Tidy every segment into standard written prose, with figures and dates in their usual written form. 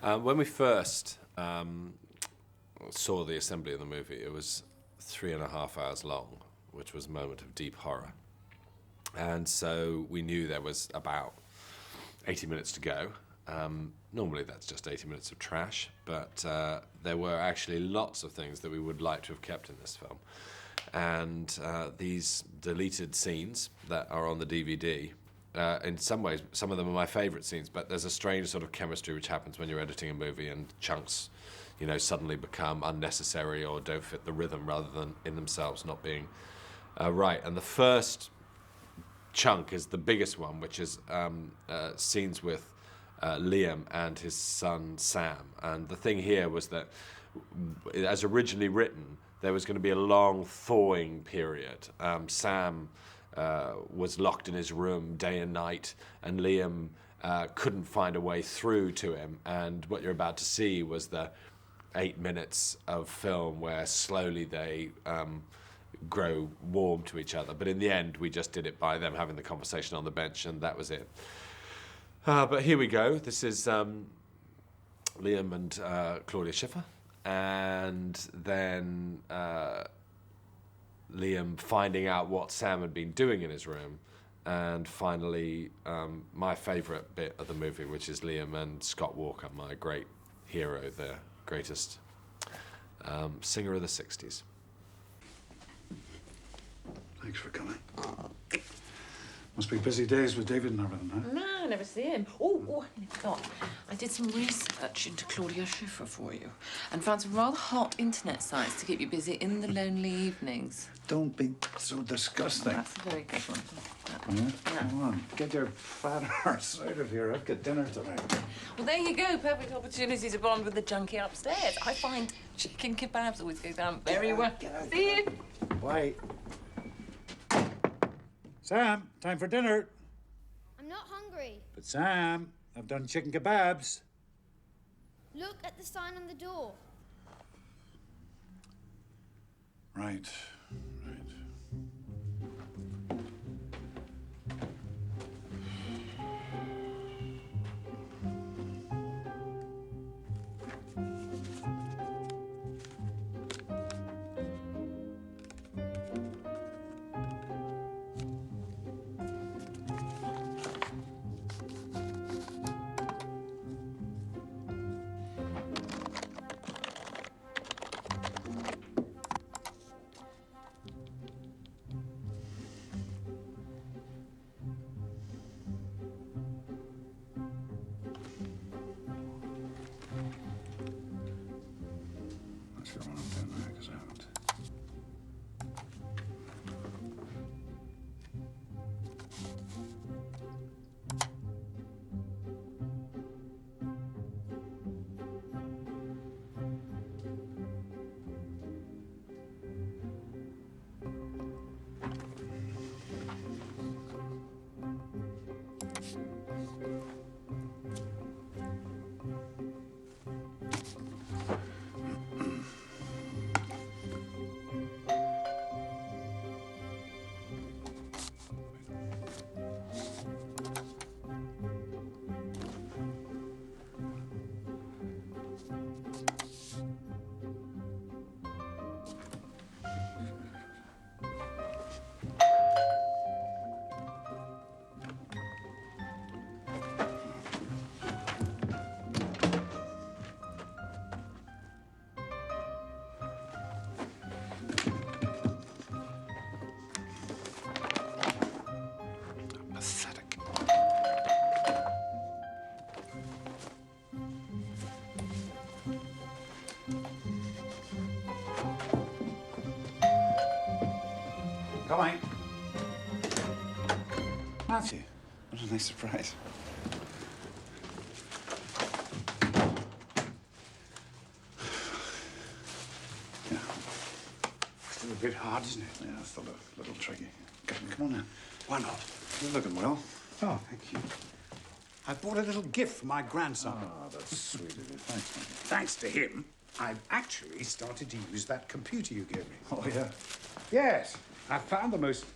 When we first saw the assembly of the movie, it was 3.5 hours long, which was a moment of deep horror. And so we knew there was about 80 minutes to go. Normally that's just 80 minutes of trash, but there were actually lots of things that we would like to have kept in this film. And these deleted scenes that are on the DVD, in some ways, some of them are my favourite scenes, but there's a strange sort of chemistry which happens when you're editing a movie and chunks, suddenly become unnecessary or don't fit the rhythm rather than in themselves not being right. And the first chunk is the biggest one, which is scenes with Liam and his son Sam. And the thing here was that, as originally written, there was going to be a long thawing period. Sam was locked in his room day and night, and Liam couldn't find a way through to him. And what you're about to see was the 8 minutes of film where slowly they grow warm to each other. But in the end, we just did it by them having the conversation on the bench, and that was it. But here we go. This is Liam and Claudia Schiffer, and then Liam finding out what Sam had been doing in his room, and finally my favourite bit of the movie, which is Liam and Scott Walker, my great hero, the greatest singer of the 60s. Thanks for coming. Must be busy days with David and everything, huh? No, I never see him. Oh, I forgot. I did some research into Claudia Schiffer for you and found some rather hot internet sites to keep you busy in the lonely evenings. Don't be so disgusting. That's a very good one. Yeah? Come on, get your fat arse out of here. I've got dinner tonight. Well, there you go. Perfect opportunity to bond with the junkie upstairs. I find chicken kebabs always go down very well. See you. Wait. Sam, time for dinner. I'm not hungry. But Sam, I've done chicken kebabs. Look at the sign on the door. Right. Not sure what I'm doing now, because I haven't. Pathetic. Coming. Matthew, what a nice surprise. Yeah. Still a bit hard, isn't it? Yeah, still a little tricky. Come on now. Why not? You're looking well. Oh, thank you. I bought a little gift for my grandson. Oh, that's sweet of you. Thanks, man. Thanks to him, I've actually started to use that computer you gave me. Oh, yeah? Yes, I found the most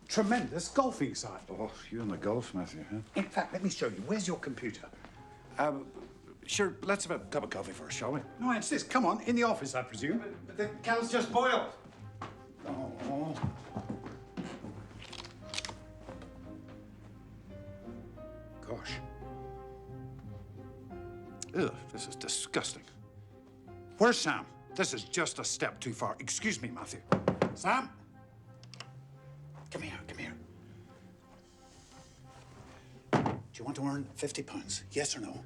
tremendous golfing site. Oh, you and the golf, Matthew, huh? In fact, let me show you. Where's your computer? Sure, let's have a cup of coffee first, shall we? No, it's this. Come on, in the office, I presume. But the kettle's just boiled. Oh. Gosh. Ugh, this is disgusting. Where's Sam? This is just a step too far. Excuse me, Matthew. Sam? Come here, come here. Do you want to earn £50? Yes or no?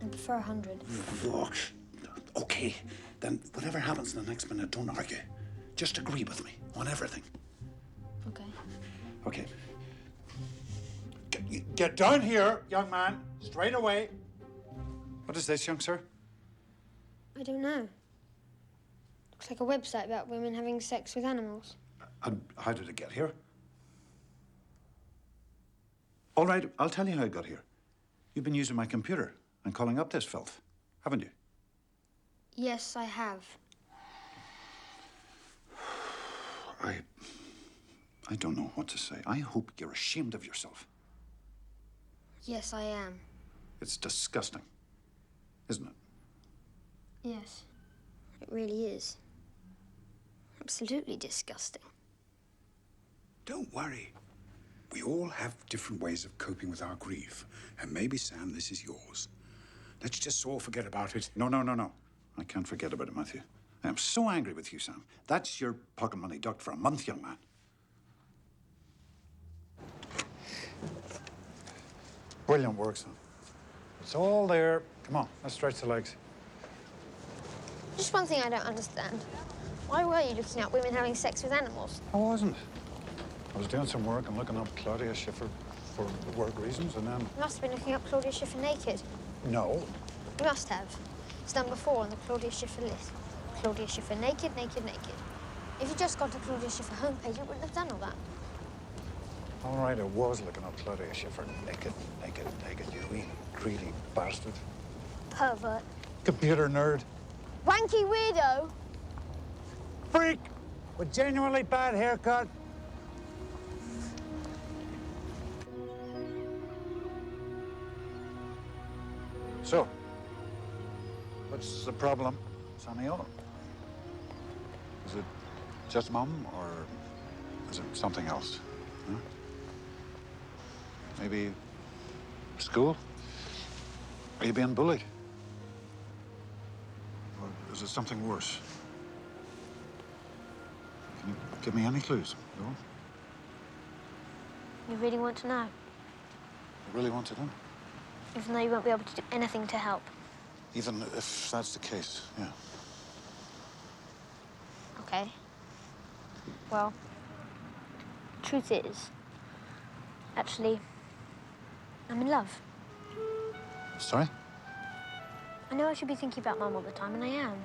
I prefer 100. Look, okay. Then whatever happens in the next minute, don't argue. Just agree with me on everything. Okay. Okay. Get down here, young man. Straight away. What is this, young sir? I don't know. Looks like a website about women having sex with animals. And how did it get here? All right, I'll tell you how it got here. You've been using my computer and calling up this filth, haven't you? Yes, I have. I don't know what to say. I hope you're ashamed of yourself. Yes, I am. It's disgusting, isn't it? Yes. It really is. Absolutely disgusting. Don't worry. We all have different ways of coping with our grief. And maybe, Sam, this is yours. Let's just all forget about it. No. I can't forget about it, Matthew. I am so angry with you, Sam. That's your pocket money ducked for a month, young man. Brilliant work, Sam. It's all there. Come on, let's stretch the legs. Just one thing I don't understand. Why were you looking at women having sex with animals? I wasn't. I was doing some work and looking up Claudia Schiffer for work reasons, and then... You must have been looking up Claudia Schiffer naked. No. You must have. It's done before on the Claudia Schiffer list. Claudia Schiffer naked, naked, naked. If you just got to Claudia Schiffer homepage, you wouldn't have done all that. All right, I was looking up Claudia Schiffer naked, naked, naked, you wee greedy bastard. Pervert. Computer nerd. Wanky weirdo. Freak! With genuinely bad haircut. So, what's the problem, Samuel? Is it just Mum, or is it something else? Huh? Maybe school? Are you being bullied? Or is it something worse? Can you give me any clues, no? You really want to know? I really want to know. Even though you won't be able to do anything to help. Even if that's the case, yeah. Okay. Well, truth is, actually, I'm in love. Sorry? I know I should be thinking about Mum all the time, and I am.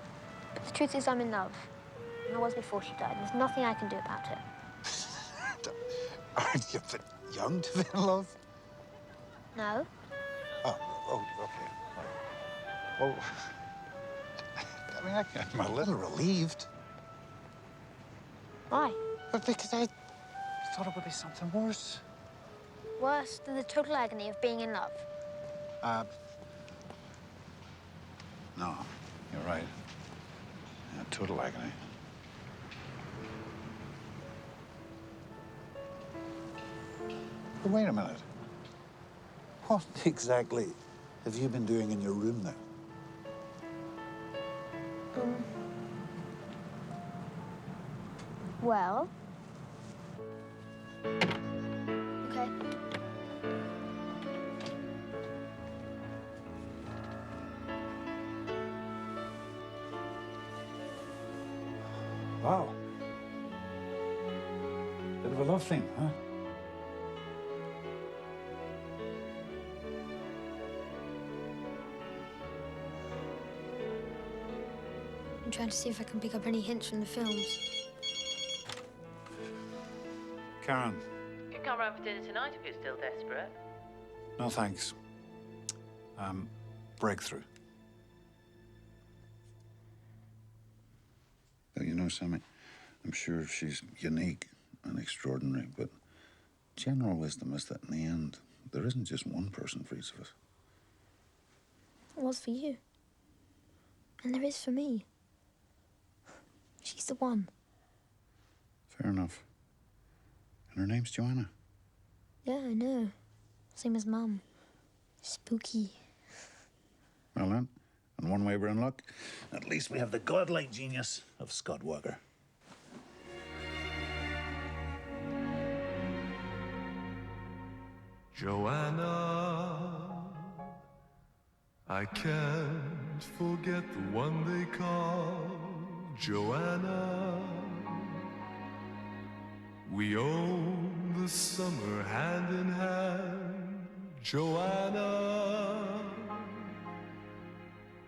But the truth is I'm in love. And I was before she died. There's nothing I can do about it. Aren't you a bit young to be in love? No? Oh, okay. Well, I mean, I'm a little relieved. Why? But because I thought it would be something worse. Worse than the total agony of being in love. No, you're right. Yeah, total agony. But wait a minute. What exactly have you been doing in your room then? Well... Okay. Wow. Bit of a love theme, huh? I'm trying to see if I can pick up any hints from the films. Karen. You can come round for dinner tonight if you're still desperate. No, thanks. Breakthrough. Well, you know, Sammy, I'm sure she's unique and extraordinary, but general wisdom is that in the end, There isn't just one person for each of us. It was for you. And there is for me. She's the one. Fair enough. And her name's Joanna. Yeah, I know. Same as Mum. Spooky. Well then, and one way we're in luck, at least we have the godlike genius of Scott Walker. Joanna, I can't forget the one they call Joanna. We own the summer hand in hand, Joanna.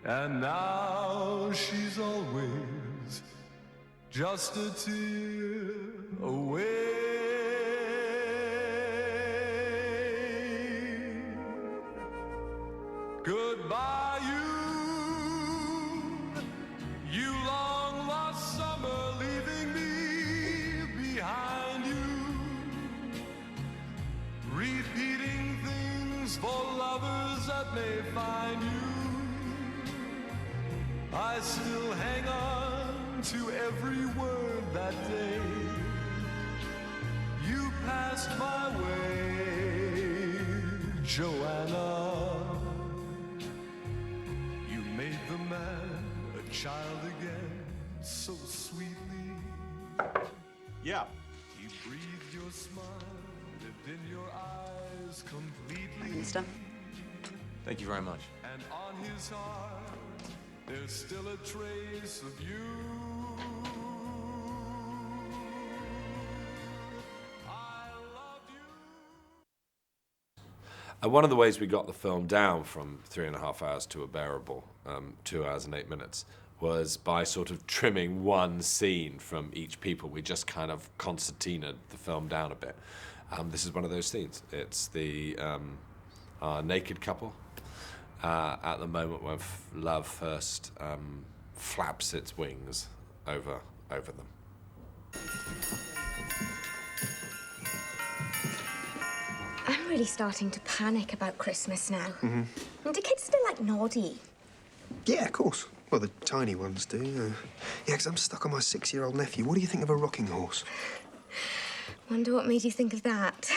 And now she's always just a tear away. Goodbye, you long lost summer, leaving me behind you, repeating things for lovers that may find you. I still hang on to every word that day you passed my way, Joanna. Made the man a child again so sweetly. Yeah. He breathed your smile, lived in your eyes completely. Mister. Thank you very much. And on his heart, there's still a trace of you. I love you. And one of the ways we got the film down from 3.5 hours to a bearable 2 hours and 8 minutes was by sort of trimming one scene from each people. We just kind of concertinaed the film down a bit. This is one of those scenes. It's the naked couple at the moment when love first flaps its wings over them. I'm really starting to panic about Christmas now. And do kids still like naughty? Yeah, of course. Well, the tiny ones do. Yeah, because I'm stuck on my 6-year-old nephew. What do you think of a rocking horse? Wonder what made you think of that.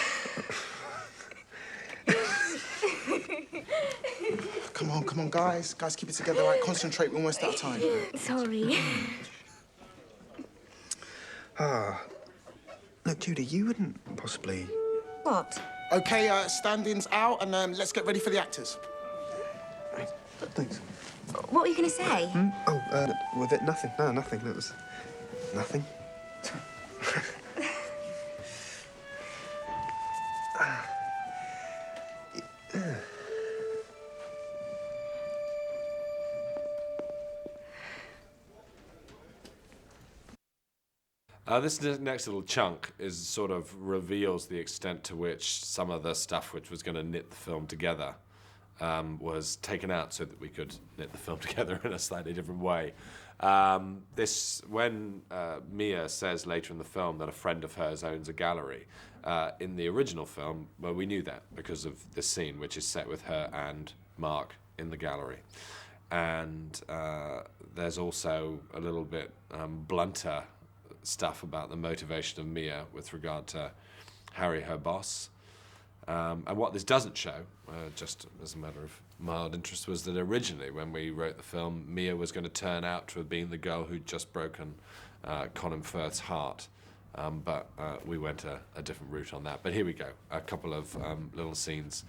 Come on, guys. Guys, keep it together, right? Concentrate, we're almost out of time. Sorry. Look, Judy, you wouldn't possibly... What? Okay, stand-ins out, and let's get ready for the actors. Right. Thanks. What were you going to say? Well, nothing. No, nothing. That was... nothing. This next little chunk is sort of reveals the extent to which some of the stuff which was going to knit the film together was taken out so that we could knit the film together in a slightly different way. When Mia says later in the film that a friend of hers owns a gallery, in the original film, well, we knew that because of this scene, which is set with her and Mark in the gallery. And there's also a little bit blunter stuff about the motivation of Mia with regard to Harry, her boss. And what this doesn't show, just as a matter of mild interest, was that originally when we wrote the film, Mia was going to turn out to have been the girl who'd just broken Colin Firth's heart. But we went a different route on that. But here we go, a couple of little scenes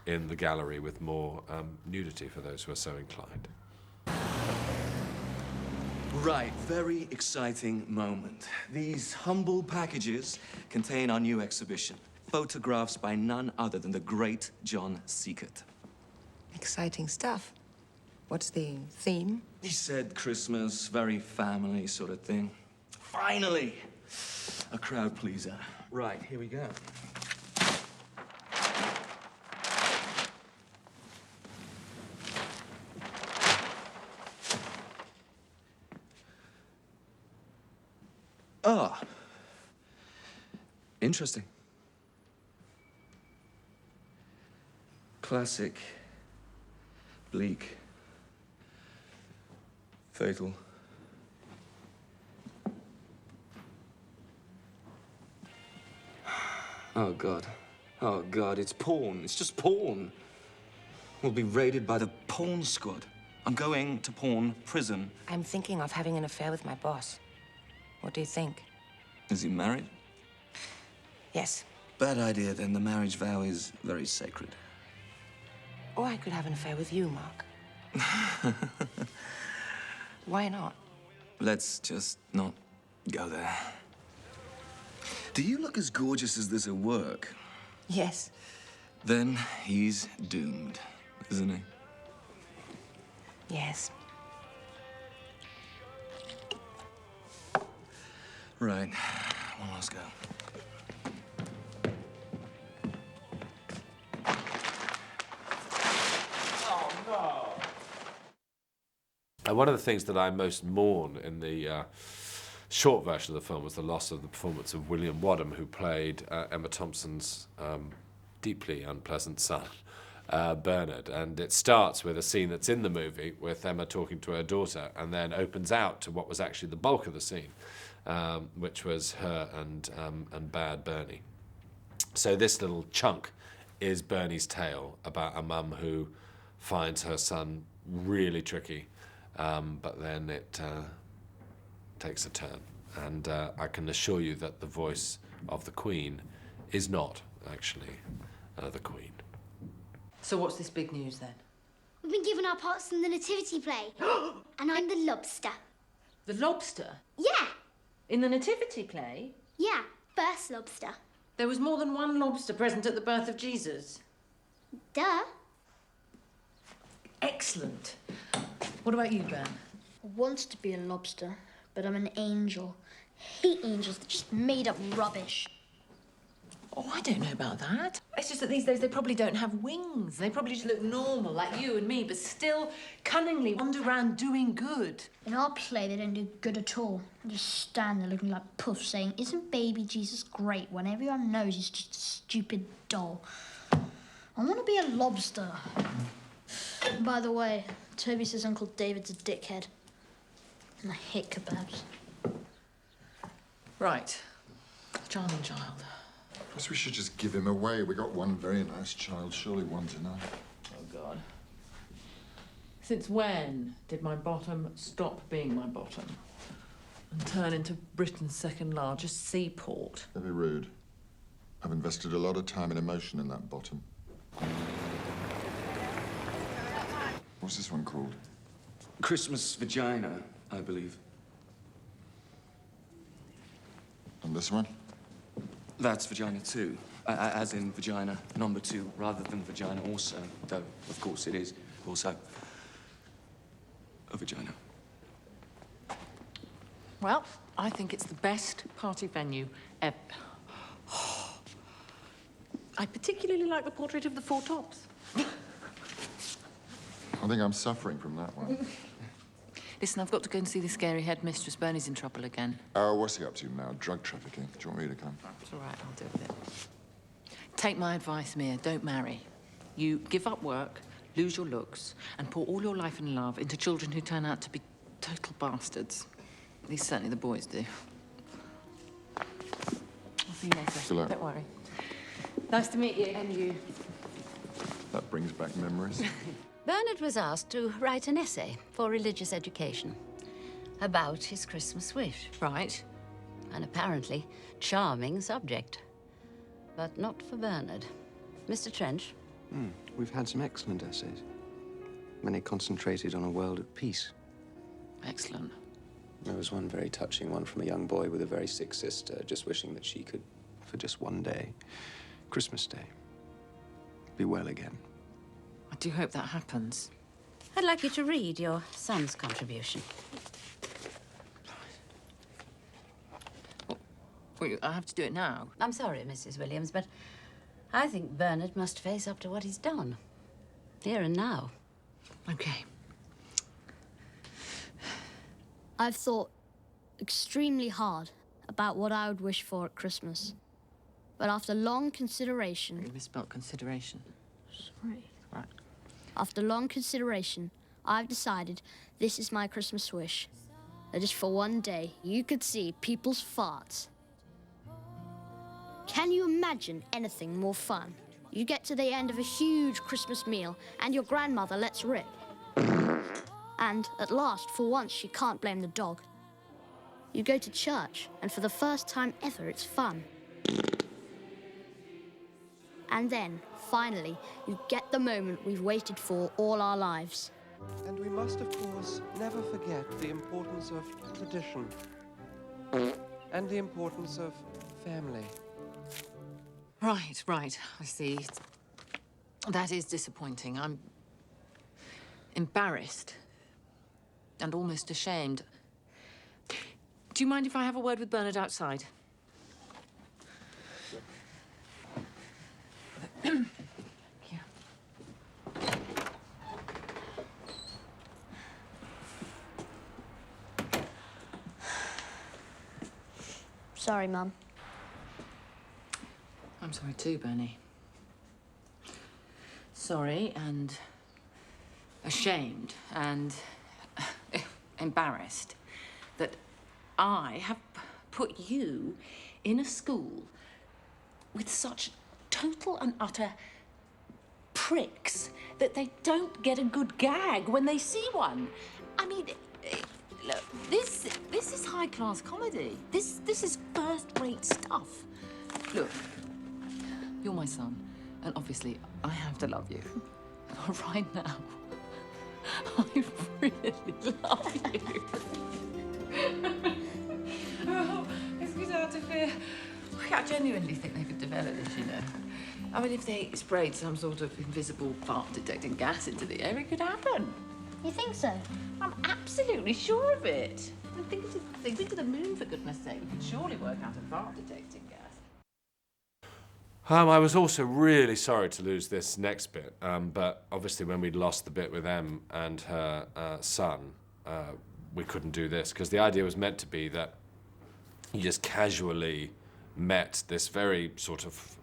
in the gallery with more nudity for those who are so inclined. Right, very exciting moment. These humble packages contain our new exhibition. Photographs by none other than the great John Seekert. Exciting stuff. What's the theme? He said Christmas, very family sort of thing. Finally, a crowd pleaser. Right, here we go. Ah, interesting. Classic. Bleak. Fatal. Oh, God. Oh, God, it's porn. It's just porn. We'll be raided by the porn squad. I'm going to porn prison. I'm thinking of having an affair with my boss. What do you think? Is he married? Yes. Bad idea, then. The marriage vow is very sacred. Or I could have an affair with you, Mark. Why not? Let's just not go there. Do you look as gorgeous as this at work? Yes. Then he's doomed, isn't he? Yes. Right. One last go. One of the things that I most mourn in the short version of the film was the loss of the performance of William Wadham, who played Emma Thompson's deeply unpleasant son, Bernard. And it starts with a scene that's in the movie with Emma talking to her daughter, and then opens out to what was actually the bulk of the scene, which was her and Bad Bernie. So this little chunk is Bernie's tale about a mum who finds her son really tricky, but then it takes a turn. And I can assure you that the voice of the Queen is not actually the Queen. So what's this big news then? We've been given our parts in the nativity play. And I'm the lobster. The lobster? Yeah. In the nativity play? Yeah, first lobster. There was more than one lobster present at the birth of Jesus. Duh. Excellent. What about you, Ben? I wanted to be a lobster, but I'm an angel. I hate angels, they're just made up rubbish. Oh, I don't know about that. It's just that these days they probably don't have wings. They probably just look normal, like you and me, but still cunningly wander around doing good. In our play, they don't do good at all. They just stand there looking like puffs saying, "Isn't baby Jesus great?" when everyone knows he's just a stupid doll. I want to be a lobster. By the way, Toby says Uncle David's a dickhead. And I hate kebabs. Right. Charming child. Perhaps we should just give him away. We got one very nice child. Surely one's enough. Oh, God. Since when did my bottom stop being my bottom and turn into Britain's second largest seaport? Don't be rude. I've invested a lot of time and emotion in that bottom. What's this one called? Christmas Vagina, I believe. And this one? That's Vagina 2, as in vagina number 2, rather than vagina also, though, of course, it is also a vagina. Well, I think it's the best party venue ever. I particularly like the portrait of the Four Tops. I think I'm suffering from that one. Listen, I've got to go and see the scary headmistress. Bernie's in trouble again. Oh, what's he up to now? Drug trafficking. Do you want me to come? It's all right, I'll deal with it. Take my advice, Mia, don't marry. You give up work, lose your looks, and pour all your life and love into children who turn out to be total bastards. At least certainly the boys do. I'll see you later. See you later. Don't worry. Nice to meet you. And you. That brings back memories. Bernard was asked to write an essay for religious education about his Christmas wish. Right. An apparently charming subject. But not for Bernard. Mr. Trench? We've had some excellent essays. Many concentrated on a world at peace. Excellent. There was one very touching one from a young boy with a very sick sister, just wishing that she could, for just one day, Christmas Day, be well again. I do hope that happens. I'd like you to read your son's contribution. Well, I have to do it now. I'm sorry, Mrs. Williams, but I think Bernard must face up to what he's done. Here and now. Okay. I've thought extremely hard about what I would wish for at Christmas. But after long consideration... You misspelled consideration. Sorry. Right. After long consideration, I've decided this is my Christmas wish. That just for one day, you could see people's farts. Can you imagine anything more fun? You get to the end of a huge Christmas meal, and your grandmother lets rip. And at last, for once, she can't blame the dog. You go to church, and for the first time ever, it's fun. And then, finally, you get the moment we've waited for all our lives. And we must, of course, never forget the importance of tradition and the importance of family. Right, right. I see. That is disappointing. I'm embarrassed and almost ashamed. Do you mind if I have a word with Bernard outside? Sorry, Mum. I'm sorry too, Bernie. Sorry and ashamed and embarrassed that I have put you in a school with such total and utter pricks that they don't get a good gag when they see one. I mean, look, this is high-class comedy. This is first-rate stuff. Look, you're my son, and obviously I have to love you. But right now, I really love you. Oh, it's without a fear. I genuinely think they could develop this, you know. I mean, if they sprayed some sort of invisible fart-detecting gas into the air, it could happen. You think so? I'm absolutely sure of it. I mean, think of the moon, for goodness sake. You could surely work out a fart-detecting gas. I was also really sorry to lose this next bit, but obviously when we'd lost the bit with Em and her son, we couldn't do this, because the idea was meant to be that you just casually met this very sort of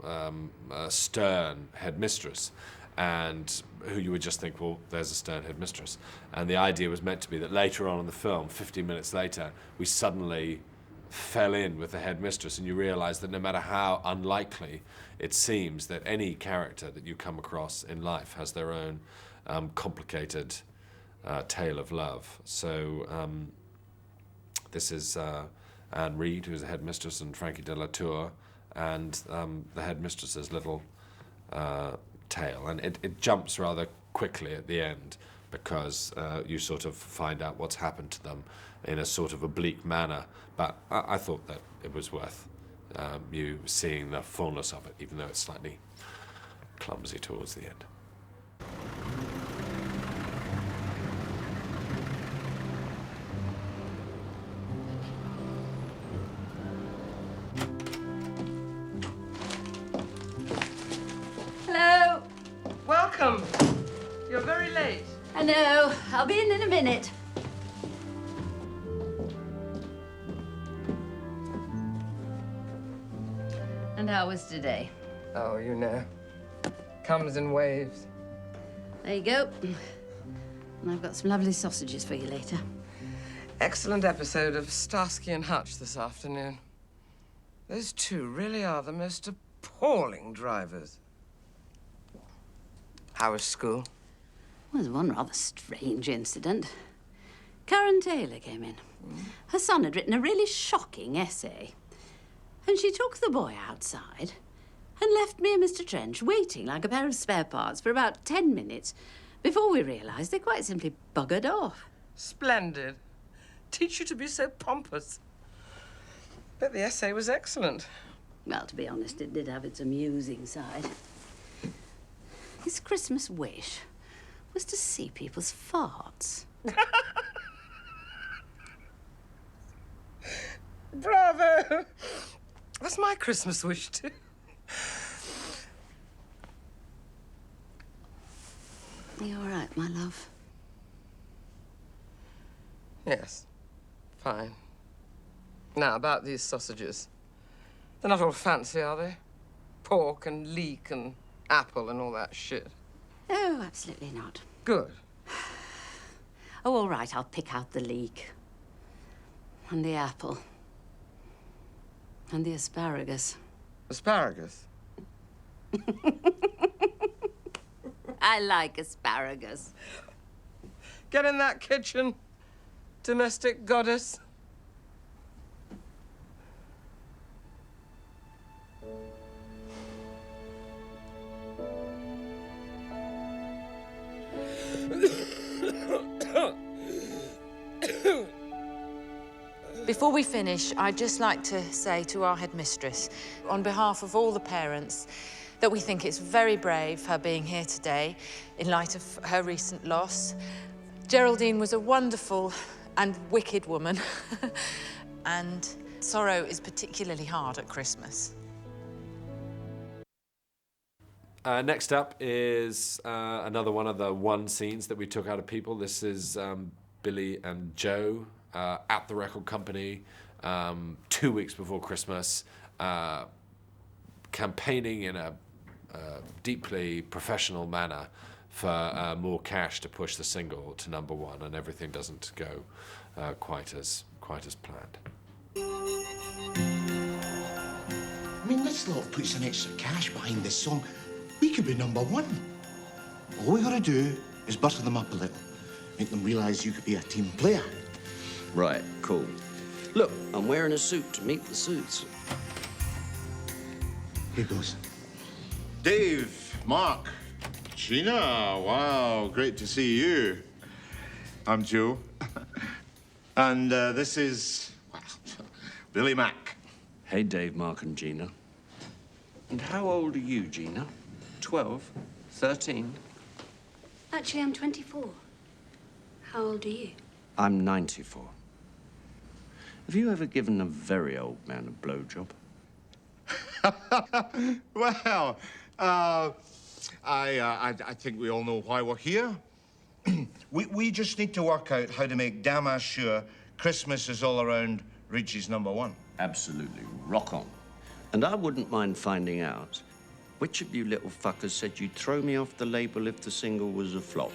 stern headmistress, and who you would just think, well, there's a stern headmistress. And the idea was meant to be that later on in the film, 15 minutes later, we suddenly fell in with the headmistress, and you realise that no matter how unlikely it seems, that any character that you come across in life has their own complicated tale of love. So this is Anne Reid, who's the headmistress, and Frankie de la Tour, and the headmistress's little tale. And it jumps rather quickly at the end, because you sort of find out what's happened to them in a sort of oblique manner. But I thought that it was worth you seeing the fullness of it, even though it's slightly clumsy towards the end. Hello. Welcome. You're very late. I know. I'll be in a minute. And how was today? Oh, you know. Comes in waves. There you go. And I've got some lovely sausages for you later. Excellent episode of Starsky and Hutch this afternoon. Those two really are the most appalling drivers. How was school? Well, there's one rather strange incident. Karen Taylor came in. Her son had written a really shocking essay. And she took the boy outside and left me and Mr. Trench waiting like a pair of spare parts for about 10 minutes before we realised they quite simply buggered off. Splendid. Teach you to be so pompous. Bet the essay was excellent. Well, to be honest, it did have its amusing side. His Christmas wish was to see people's farts. Bravo! That's my Christmas wish, too. Are you all right, my love? Yes. Fine. Now, about these sausages. They're not all fancy, are they? Pork and leek and apple and all that shit. Oh, absolutely not. Good. Oh, all right, I'll pick out the leek. And the apple. And the asparagus. Asparagus? I like asparagus. Get in that kitchen, domestic goddess. Before we finish, I'd just like to say to our headmistress, on behalf of all the parents, that we think it's very brave her being here today in light of her recent loss. Geraldine was a wonderful and wicked woman, and sorrow is particularly hard at Christmas. Next up is another one of the one scenes that we took out of People. This is Billy and Joe at the record company 2 weeks before Christmas, campaigning in a deeply professional manner for more cash to push the single to #1, and everything doesn't go quite as planned. I mean, let's not put some extra cash behind this song. We could be #1. All we gotta do is butter them up a little. Make them realize you could be a team player. Right, cool. Look, I'm wearing a suit to meet the suits. Here goes. Dave, Mark, Gina, wow, great to see you. I'm Joe. And this is, well, Billy Mack. Hey, Dave, Mark, and Gina. And how old are you, Gina? 12? 13? Actually, I'm 24. How old are you? I'm 94. Have you ever given a very old man a blowjob? Well, I think we all know why we're here. we just need to work out how to make damn as sure Christmas is all around reaches #1. Absolutely. Rock on. And I wouldn't mind finding out which of you little fuckers said you'd throw me off the label if the single was a flop.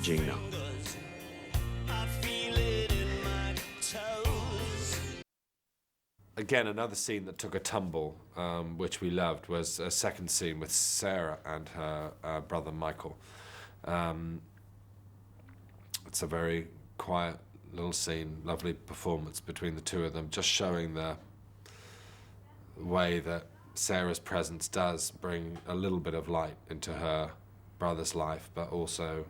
Gina. Again, another scene that took a tumble, which we loved, was a second scene with Sarah and her brother Michael. It's a very quiet little scene, lovely performance between the two of them, just showing the way that Sarah's presence does bring a little bit of light into her brother's life, but also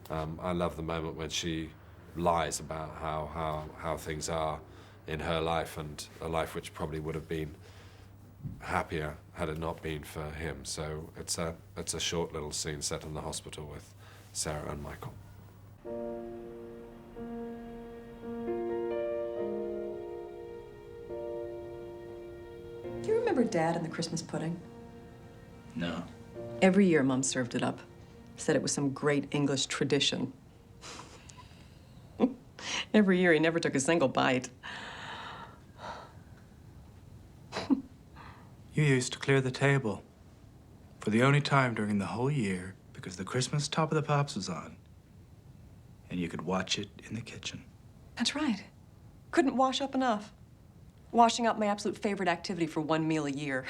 I love the moment when she lies about how things are in her life, and a life which probably would have been happier had it not been for him. So it's a short little scene set in the hospital with Sarah and Michael. Do you remember Dad and the Christmas pudding? No. Every year, Mom served it up. Said it was some great English tradition. Every year, he never took a single bite. You used to clear the table for the only time during the whole year because the Christmas Top of the Pops was on. And you could watch it in the kitchen. That's right. Couldn't wash up enough. Washing up my absolute favorite activity for one meal a year.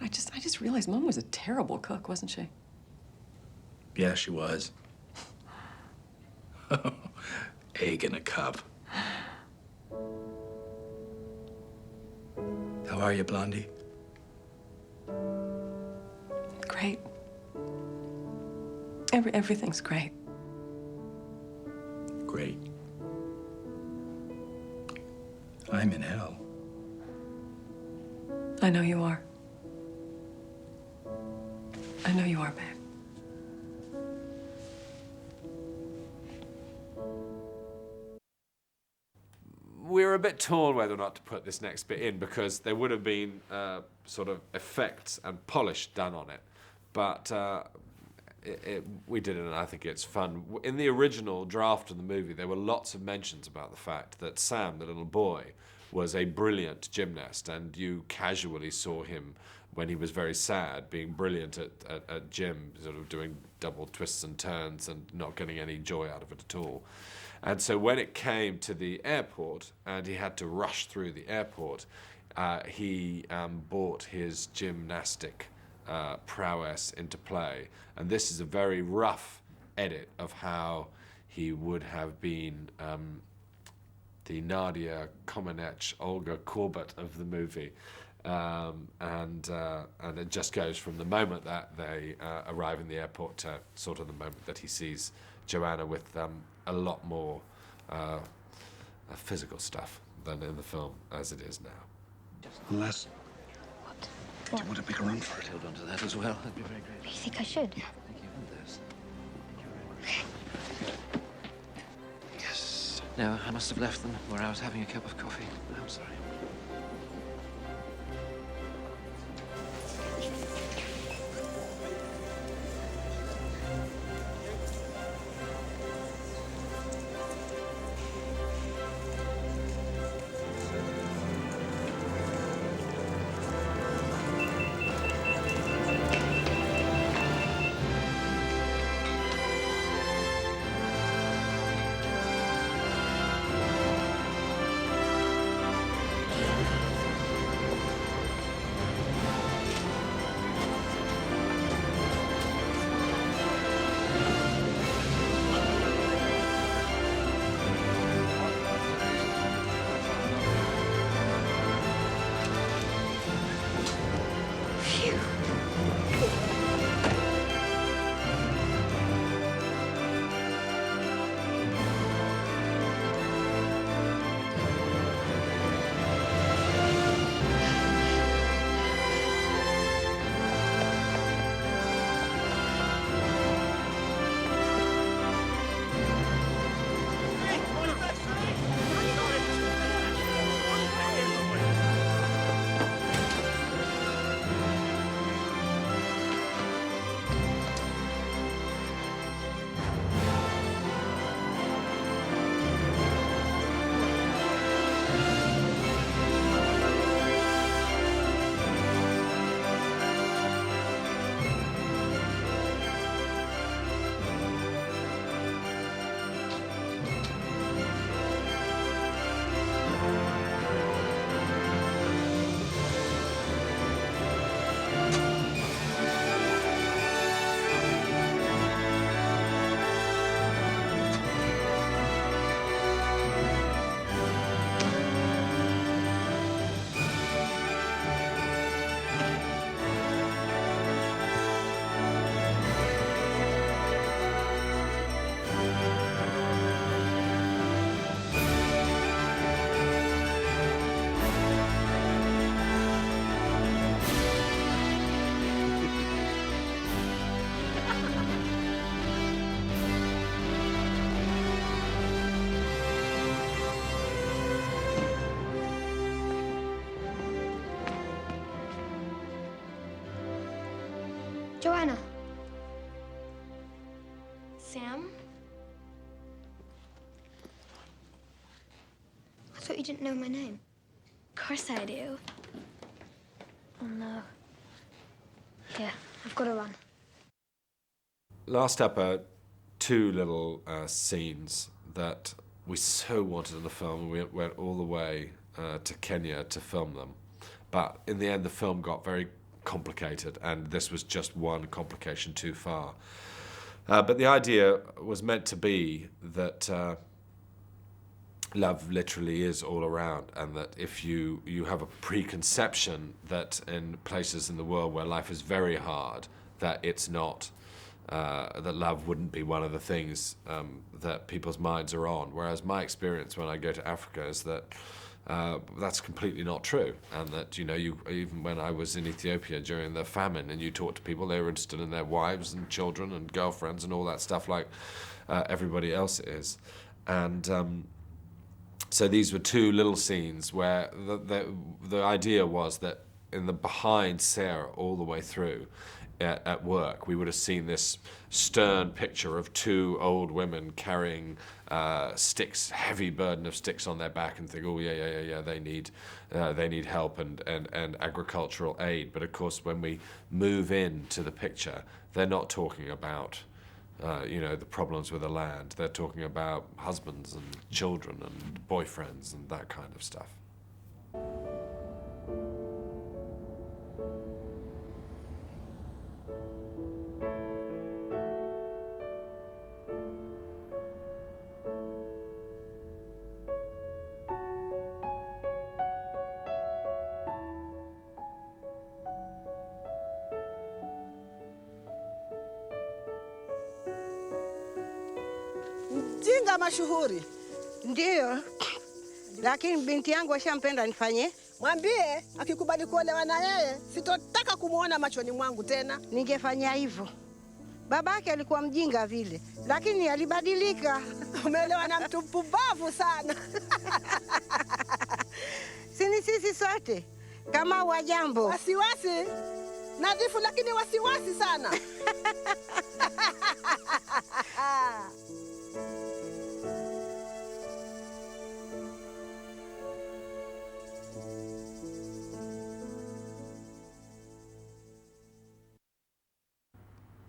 I just realized Mom was a terrible cook, wasn't she? Yeah, she was. Egg in a cup. How are you, Blondie? Great. Everything's great. Great. I'm in hell. I know you are. I know you are, babe. We were a bit torn whether or not to put this next bit in, because there would have been sort of effects and polish done on it, but we did it, and I think it's fun. In the original draft of the movie, there were lots of mentions about the fact that Sam, the little boy, was a brilliant gymnast, and you casually saw him when he was very sad, being brilliant at gym, sort of doing double twists and turns and not getting any joy out of it at all. And so when it came to the airport and he had to rush through the airport, he brought his gymnastic prowess into play. And this is a very rough edit of how he would have been the Nadia Comaneci, Olga Korbut of the movie. And it just goes from the moment that they arrive in the airport to sort of the moment that he sees Joanna with a lot more physical stuff than in the film as it is now. Unless... What? Do you want to pick a run for it? Hold on to that as well. That'd be very great. You think I should? Yeah, thank you. And this. Yes. No, I must have left them where I was having a cup of coffee. I'm sorry. Joanna. Sam? I thought you didn't know my name. Of course I do. Oh, no. Yeah, I've got to run. Last up are two little scenes that we so wanted in the film. We went all the way to Kenya to film them. But in the end, the film got very complicated, and this was just one complication too far. But the idea was meant to be that love literally is all around, and that if you have a preconception that in places in the world where life is very hard, that it's not, that love wouldn't be one of the things that people's minds are on. Whereas my experience when I go to Africa is that that's completely not true, and that, you know, even when I was in Ethiopia during the famine and you talked to people, they were interested in their wives and children and girlfriends and all that stuff like everybody else is. And so these were two little scenes where the idea was that in the behind Sarah all the way through at work, we would have seen this stern picture of two old women carrying sticks, heavy burden of sticks on their back, and think, oh yeah, they need help and agricultural aid. But of course, when we move into the picture, they're not talking about the problems with the land. They're talking about husbands and children and boyfriends and that kind of stuff. Mjinga mashuhuri. Ndiyo. Lakini binti yangu ashampenda, nifanye? Mwambie akikubali kuolewa na yeye, sitotaka kumuona machoni mwangu tena. Ningefanya hivyo. Babake alikuwa mjinga vile, lakini alibadilika. Umeolewa na mtu mpumbavu sana. Sini sisi sote kama wajambo. Wasiwasi. Nadhifu lakini wasiwasi sana.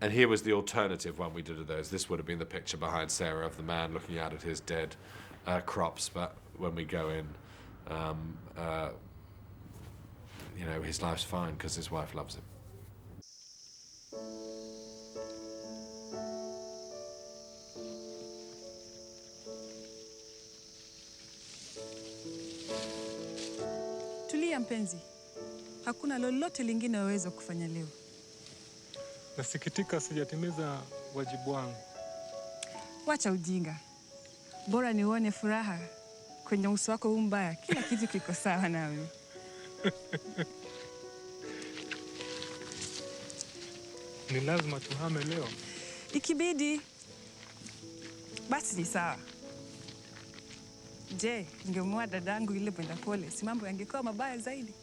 And here was the alternative one we did of those. This would have been the picture behind Sarah of the man looking out at his dead crops. But when we go in, his life's fine because his wife loves him. Tulia mpenzi. Hakuna lolote lingine waweza kufanya leo. Nasikitika sijatimiza wajibu wangu. Wacha ujinga. Bora nione furaha kwenye uso wako huu mbaya. Kila kitu kiko sawa nawe. Ni lazima tuhame leo. Ikibidi. Basi ni sawa. Je, ningemwoa dadangu ile Penda Pole, si mambo yangekuwa mabaya zaidi?